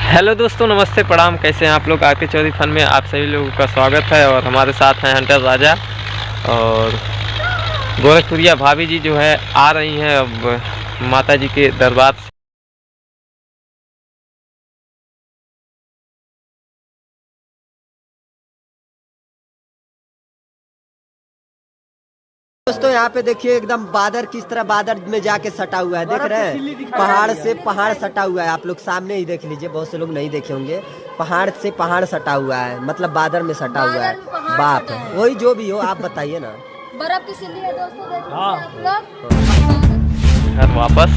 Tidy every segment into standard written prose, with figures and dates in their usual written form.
Hello दोस्तों, नमस्ते, प्रणाम। कैसे हैं आप लोग? आके चौधरी फन में आप सभी लोगों का स्वागत है। और हमारे साथ हैं हंटर राजा और गोरखपुरिया भाभी जी जो है आ रही हैं अब माता जी के दरबार से। दोस्तों यहाँ पे देखिए एकदम बादर किस तरह बादर में जाके सटा हुआ है, देख रहे हैं? पहाड़ से पहाड़ सटा हुआ है। आप लोग सामने ही देख लीजिए, बहुत से लोग नहीं देखे होंगे। पहाड़ से पहाड़ सटा हुआ है, मतलब बादर में सटा हुआ है। बाप वही जो भी हो, आप बताइए ना। बर्फ की सिल्ली है दोस्तों, देख आप लोग। घर वापस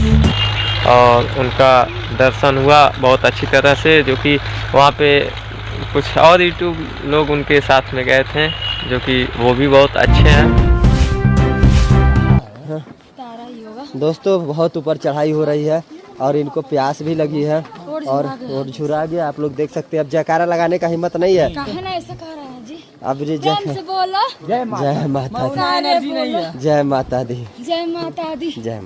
और उनका दर्शन हुआ बहुत अच्छी तरह से, जो कि वहाँ पे कुछ और यूट्यूब लोग उनके साथ में गए थे, जो कि वो भी बहुत अच्छे हैं। दोस्तों बहुत ऊपर चढ़ाई हो रही है और इनको प्यास भी लगी है और झुरा गया। आप लोग देख सकते हैं। अब जयकारा लगाने का हिम्मत नहीं है। ऐसा कह रहे हैं जी? अब जी से बोलो जय माता दी, जय माता दी, जय माता दी। जय।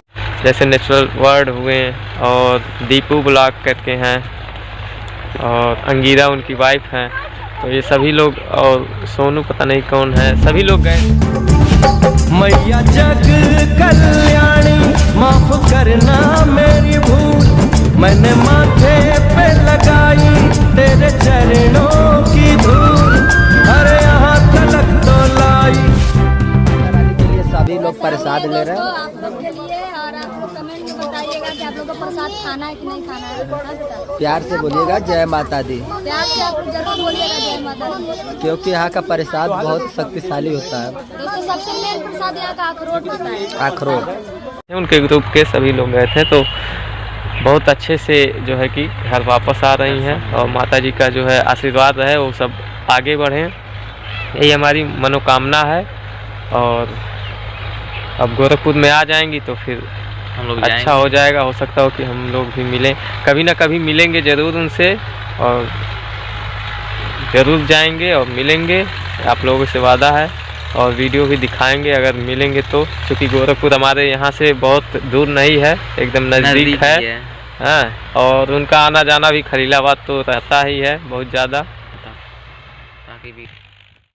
जैसे नेचुरल वर्ड हुए और दीपू ब्लॉग करके हैं और अंगीरा उनकी वाइफ हैं, तो ये सभी लोग और सोनू पता नहीं कौन है, सभी लोग गए। मैया जग कल्याणी माफ करना मेरी भूल, मैंने माथे पे लगाई तेरे चरणों की धूल, अरे यहाँ तलक तो लाई। के लिए सभी लोग प्रसाद ले रहे हैं। आप लोग के लिए, और आप लोग कमेंट में बताइएगा कि आप लोग को प्रसाद खाना है कि नहीं खाना है। प्यार से बोलिएगा जय माता दी, प्यार से आप लोग जरूर बोलिएगा जय माता दी, क्योंकि यहाँ का प्रसाद बहुत शक्तिशाली होता है। दोस्तों सबसे मेन प्रसाद यहाँ का अखरोट होता है। अखरोट। उनके ग्रुप के सभी लोग गए थे, तो बहुत अच्छे से जो है कि घर वापस आ रही हैं और माता जी का जो है आशीर्वाद रहे, वो सब आगे बढ़ें, यही हमारी मनोकामना है। और अब गोरखपुर में आ जाएंगी तो फिर हम लोग अच्छा हो जाएगा। हो सकता हो कि हम लोग भी मिलें, कभी ना कभी मिलेंगे ज़रूर उनसे, और ज़रूर जाएंगे और मिलेंगे, आप लोगों से वादा है। और वीडियो भी दिखाएंगे अगर मिलेंगे तो, क्योंकि गोरखपुर हमारे यहाँ से बहुत दूर नहीं है, एकदम नज़दीक है। हाँ, और उनका आना जाना भी खलीलाबाद तो रहता ही है बहुत ज़्यादा।